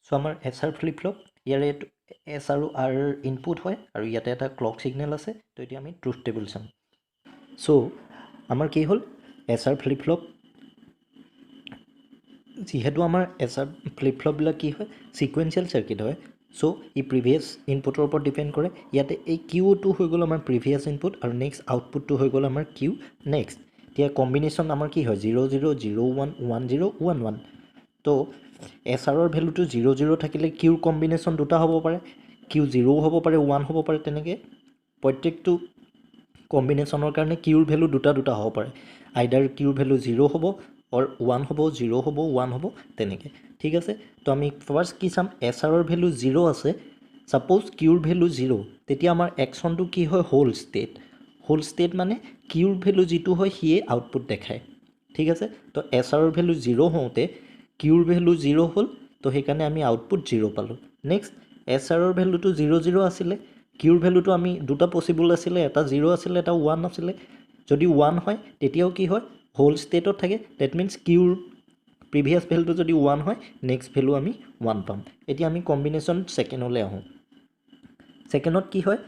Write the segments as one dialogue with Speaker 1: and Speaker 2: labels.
Speaker 1: so আমাৰ SR flip flop ইয়াৰে S আৰু R ইনপুট হয় আৰু ইয়াতে এটা ক্লক সিগনেল আছে তো এতিয়া আমি ট্ৰুথ টেবল চাম সো আমাৰ কি হ'ল SR ফ্লিপ ফ্লপ যিহেতু আমাৰ SR ফ্লিপ ফ্লপবিলাক কি হয় সিকুৱেঞ্চিয়েল সাৰ্কিট হয় সো ই প্ৰিভিয়াছ ইনপুটৰ ওপৰত ডিপেণ্ড কৰে ইয়াতে এই Q2 হৈ গ'ল আমাৰ প্ৰিভিয়াছ ইনপুট আৰু নেক্সট আউটপুটটো হৈ গ'ল আমাৰ Q নেক্সট এতিয়া কম্বিনেশ্যন আমাৰ কি হয় 0 0 0 1 1 0 1 1 তো SRৰ ভেলুটো 0 0 থাকিলে Qৰ কম্বিনেশ্যন দুটা হ'ব পাৰে Q0 হ'ব পাৰে 1 হ'ব পাৰে তেনেকৈ প্ৰত্যেকটো কম্বিনেশ্যনৰ কাৰণে Qৰ ভেলু দুটা দুটা হ'ব পাৰে আইদাৰ Qৰ ভেলু 0 হ'ব অৰ 1 হ'ব 0 হ'ব 1 হ'ব তেনেকৈ ঠিক আছে তো আমি ফাৰ্ষ্ট কি চাম SRৰ ভেলু 0 আছে সাপোজ Qৰ ভেলু 0 তেতিয়া আমাৰ একশ্যনটো কি হয় হোল ষ্টেট মানে Qৰ ভেলু যিটো হয় সিয়ে আউটপুট দেখায় ঠিক আছে তো SRৰ ভেলু 0 হওঁতে Qৰ ভেলু 0 হ'ল তো সেইকাৰণে আমি আউটপুট 0 পালোঁ নেক্সট SRৰ ভেলুটো 0 0 আছিলে Qৰ ভেলুটো আমি দুটা পচিবল আছিলে এটা 0 আছিলে এটা 1 আছিলে যদি 1 হয় তেতিয়াও কি হয় হোল ষ্টেটত থাকে ডেট মিনছ Qৰ প্ৰিভিয়াছ ভেলুটো যদি 1 হয় নেক্সট ভেলু আমি 1 পাম এতিয়া আমি কম্বিনেশ্যন ছেকেণ্ডলৈ আহোঁ ছেকেণ্ডত কি হয়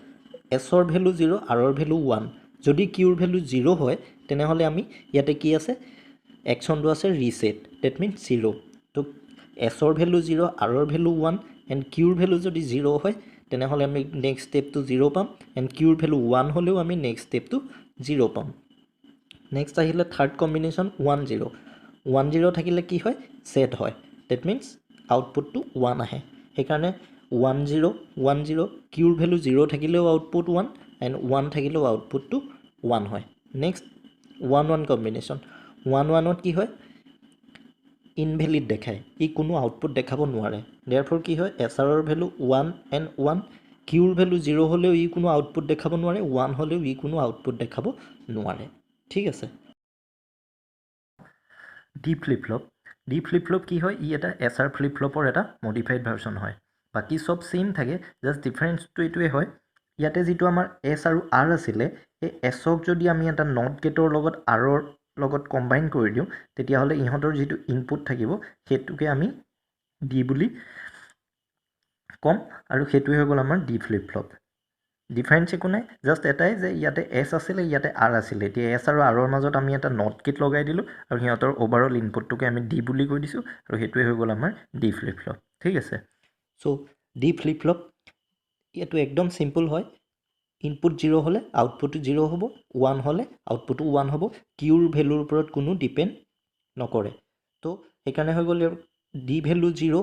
Speaker 1: এছৰ ভেলু 0 আৰৰ ভেলু 1 যদি Qৰ ভেলু 0 হয় তেনেহ'লে আমি ইয়াতে কি আছে একশ্যনটো আছে ৰিছেট ডেট মিনছ 0 তো এছৰ ভেলু 0 আৰৰ ভেলু 1 এণ্ড Qৰ ভেলু যদি 0 হয় তেনেহ'লে আমি নেক্সট ষ্টেপটো 0 পাম এণ্ড Qৰ ভেলু 1 হ'লেও আমি নেক্সট ষ্টেপটো 0 পাম নেক্সট আহিলে থাৰ্ড কম্বিনেশ্যন 1 0 1 0 থাকিলে কি হয় ছেট হয় ডেট মিনছ আউটপুটটো 1 আহে সেইকাৰণে 1 0 1 0 Qৰ ভেলু 0 থাকিলেও আউটপুট 1 এণ্ড 1 থাকিলেও আউটপুটটো 1 হয় নেক্সট 1 1 কম্বিনেশ্যন 1 1ত কি হয় ইনভেলিড দেখায় ই কোনো আউটপুট দেখাব নোৱাৰে দেয়াৰফৰ কি হয় SRৰ ভেলু 1 এণ্ড 1 Qৰ ভেলু 0 হ'লেও ই কোনো আউটপুট দেখাব নোৱাৰে 1 হ'লেও ই কোনো আউটপুট দেখাব নোৱাৰে ঠিক আছে ডি ফ্লিপ ফ্লপ কি হয় ই এটা SR ফ্লিপ ফ্লপৰ এটা মডিফাইড ভাৰ্চন হয় বাকী চব ছেইম থাকে জাষ্ট ডিফাৰেঞ্চটো এইটোৱে হয় ইয়াতে যিটো আমাৰ S আৰু R আছিলে এই Sক যদি আমি এটা নট গেটৰ লগত Rৰ লগত কম্বাইন কৰি দিওঁ তেতিয়াহ'লে ইহঁতৰ যিটো ইনপুট থাকিব সেইটোকে আমি ডি বুলি ক'ম আৰু সেইটোৱে হৈ গ'ল আমাৰ ডি ফ্লিপ ফ্লপ ডিফাৰেঞ্চ একো নাই জাষ্ট এটাই যে ইয়াতে S আছিলে ইয়াতে R আছিলে এতিয়া S আৰু Rৰ মাজত আমি এটা নট গেট লগাই দিলোঁ আৰু সিহঁতৰ অভাৰঅল ইনপুটটোকে আমি ডি বুলি কৈ দিছোঁ আৰু সেইটোৱে হৈ গ'ল আমাৰ ডি ফ্লিপ ফ্লপ ঠিক আছে চ' ডি ফ্লিপ ফ্লপ এইটো একদম চিম্পল হয় ইনপুট 0 হ'লে আউটপুটটো 0 হ'ব 1 হ'লে আউটপুটটো 1 হ'ব Qৰ ভেলুৰ ওপৰত কোনো ডিপেণ্ড নকৰে তো সেইকাৰণে হৈ গ'ল ডি ভেলু 0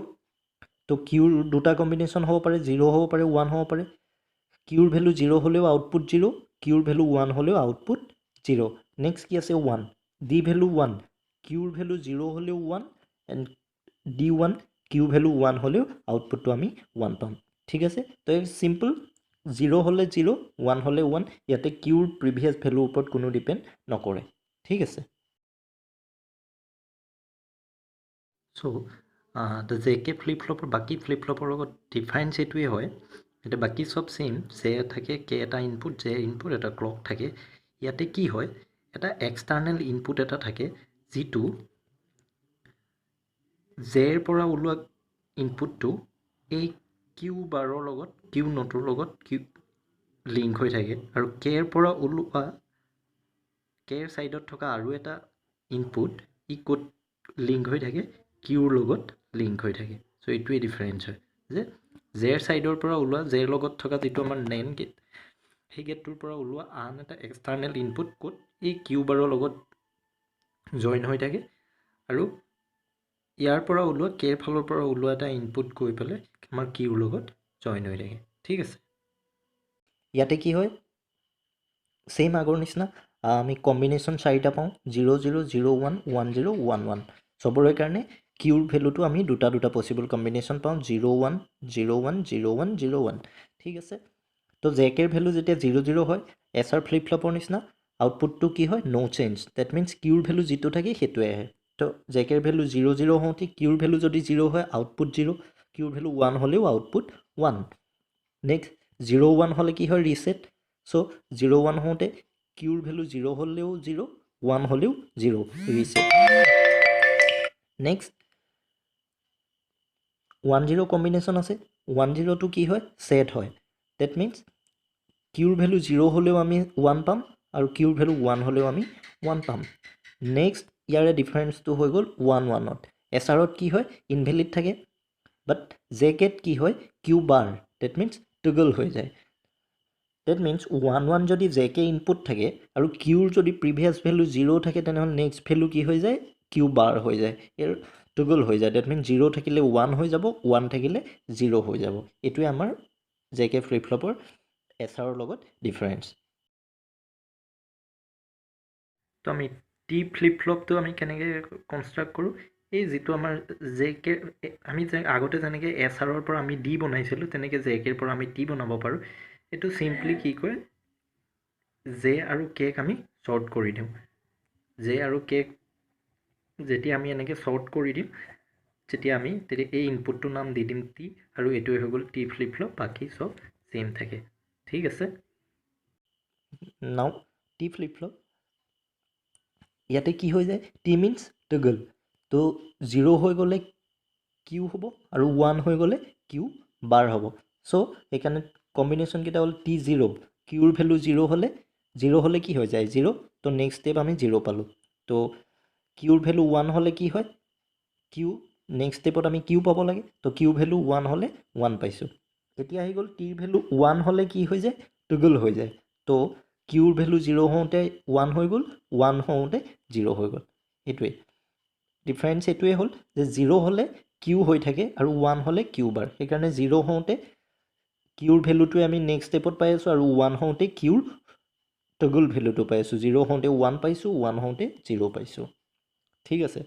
Speaker 1: তো Qৰ দুটা কম্বিনেশ্যন হ'ব পাৰে 0 হ'ব পাৰে 1 হ'ব পাৰে Qৰ ভেলু 0 হ'লেও আউটপুট 0 Qৰ ভেলু 1 হ'লেও আউটপুট 0 নেক্সট কি আছে 1 ডি ভেলু 1 Qৰ ভেলু 0 হ'লেও 1 এণ্ড ডি 1 Qৰ ভেলু 1 হ'লেও আউটপুটটো আমি 1 পাম ঠিক আছে তো এই চিম্পল 0 হ'লে 0 1 হ'লে 1 ইয়াতে Qৰ প্ৰিভিয়াছ ভেলুৰ ওপৰত কোনো ডিপেণ্ড নকৰে ঠিক আছে চ' তো JK ফ্লিপ ফ্লপৰ বাকী ফ্লিপ ফ্লপৰ লগত ডিফাৰেঞ্চ এইটোৱে হয় এতিয়া বাকী চব ছেইম জে থাকে কে এটা ইনপুট জে ইনপুট এটা ক্লক থাকে ইয়াতে কি হয় এটা এক্সটাৰ্নেল ইনপুট এটা থাকে যিটো জেৰ পৰা ওলোৱা ইনপুটটো এই কিউ বাৰৰ লগত কিউ নটোৰ লগত লিংক হৈ থাকে আৰু কেৰ পৰা ওলোৱা কেৰ ছাইডত থকা আৰু এটা ইনপুট ই ক'ত লিংক হৈ থাকে কিউৰ লগত লিংক হৈ থাকে চ' এইটোৱে ডিফাৰেঞ্চ হয় যে জেৰ ছাইডৰ পৰা ওলোৱা জেৰ লগত থকা যিটো আমাৰ নেন গেট সেই গেটটোৰ পৰা ওলোৱা আন এটা এক্সটাৰ্নেল ইনপুট ক'ত এই কিউ বাৰৰ লগত জইন হৈ থাকে আৰু ইয়াৰ পৰা ওলোৱা কেৰ ফালৰ পৰা ওলোৱা এটা ইনপুট গৈ পেলাই আমাৰ কিউৰ লগত জইন হৈ থাকে ঠিক আছে ইয়াতে কি হয় ছেইম আগৰ নিচিনা আমি কম্বিনেশ্যন চাৰিটা পাওঁ 0 0 0 1 1 0 1 1 চবৰে কাৰণে কিউৰ ভেলুটো আমি দুটা দুটা পচিবল কম্বিনেশ্যন পাওঁ 0 1 0 1 0 1 0 1 ঠিক আছে তো জেকেৰ ভেলু যেতিয়া 0 0 হয় SR ফ্লিপ ফ্লপৰ নিচিনা আউটপুটটো কি হয় ন' চেঞ্জ ডেট মিনছ কিউৰ ভেলু যিটো থাকে সেইটোৱে আহে তো জেকেৰ ভেলু 0 0 হওঁতে কিউৰ ভেলু যদি 0 হয় আউটপুট 0 কিউৰ ভেলু 1 হ'লেও আউটপুট 1 নেক্সট 0 1 হ'লে কি হয় ৰিছেট চ' 0 1 হওঁতে কিউৰ ভেলু 0 হ'লেও 0 1 হ'লেও 0 ৰিছেট নেক্সট 1 0 কম্বিনেশ্যন আছে 1 0টো কি হয় ছেট হয় ডেট মিনছ কিউৰ ভেলু 0 হ'লেও আমি 1 পাম আৰু কিউৰ ভেলু 1 হ'লেও আমি 1 পাম নেক্সট ইয়াৰে ডিফাৰেঞ্চটো হৈ গ'ল 1 1ত এছআৰত কি হয় ইনভেলিড থাকে বাট জে কেত কি হয় কিউ বাৰ ডেট মিনছ টগল হৈ যায় ডেট মিনছ 1 1 যদি জে কে ইনপুট থাকে আৰু কিউৰ যদি প্ৰিভিয়াছ ভেলু 0 থাকে তেনেহ'লে নেক্সট ভেলু কি হৈ যায় কিউ বাৰ হৈ যায় ইয়াৰ টগল হৈ যায় ডেট মিনছ 0 থাকিলে 1 হৈ যাব 1 থাকিলে 0 হৈ যাব এইটোৱে আমাৰ জে কে ফ্লিপ ফ্লপৰ এছআৰৰ লগত ডিফাৰেঞ্চ তো আমি টি ফ্লিপ ফ্লপটো আমি কেনেকৈ কনষ্ট্ৰাক্ট কৰোঁ এই যিটো আমাৰ জে কে আমি যে আগতে যেনেকৈ এছ আৰৰ পৰা আমি ডি বনাইছিলোঁ তেনেকৈ জে কেৰ পৰা আমি টি বনাব পাৰোঁ এইটো চিম্পলি কি কয় জে আৰু কেক আমি শ্বৰ্ট কৰি দিওঁ জে আৰু কেক যেতিয়া আমি এনেকৈ শ্বৰ্ট কৰি দিম যেতিয়া আমি তেতিয়া এই ইনপুটটোৰ নাম দি দিম টি আৰু এইটোৱে হৈ গ'ল টি ফ্লিপ ফ্লপ বাকী চব ছেইম থাকে ঠিক আছে নাও টি ফ্লিপ ফ্লপ ইয়াতে কি হৈ যায় টি মিনছ টগল তো 0 হৈ গ'লে কিউ হ'ব আৰু 1 হৈ গ'লে কিউ বাৰ হ'ব চ' সেইকাৰণে কম্বিনেশ্যনকেইটা হ'ল টি 0 কিউৰ ভেলু 0 হ'লে কি হৈ যায় 0 তো নেক্সট ষ্টেপ আমি 0 পালোঁ তো কিউৰ ভেলু 1 হ'লে কি হয় কিউ নেক্সট ষ্টেপত আমি কিউ পাব লাগে তো কিউ ভেলু 1 হ'লে 1 পাইছোঁ এতিয়া আহি গ'ল টিৰ ভেলু 1 হ'লে কি হৈ যায় টগল হৈ যায় তো কিউৰ ভেলু 0 হওঁতে 1 হৈ গ'ল 1 হওঁতে 0 হৈ গ'ল এইটোৱে ডিফাৰেঞ্চ এইটোৱে হ'ল যে 0 হ'লে কিউ হৈ থাকে আৰু 1 হ'লে কিউ বাৰ সেইকাৰণে 0 হওঁতে কিউৰ ভেলুটোৱে আমি নেক্সট ষ্টেপত পাই আছোঁ আৰু 1 হওঁতে কিউৰ টগল ভেলুটো পাই আছোঁ 0 হওঁতে 1 পাইছোঁ 1 হওঁতে 0 পাইছোঁ ঠিক আছে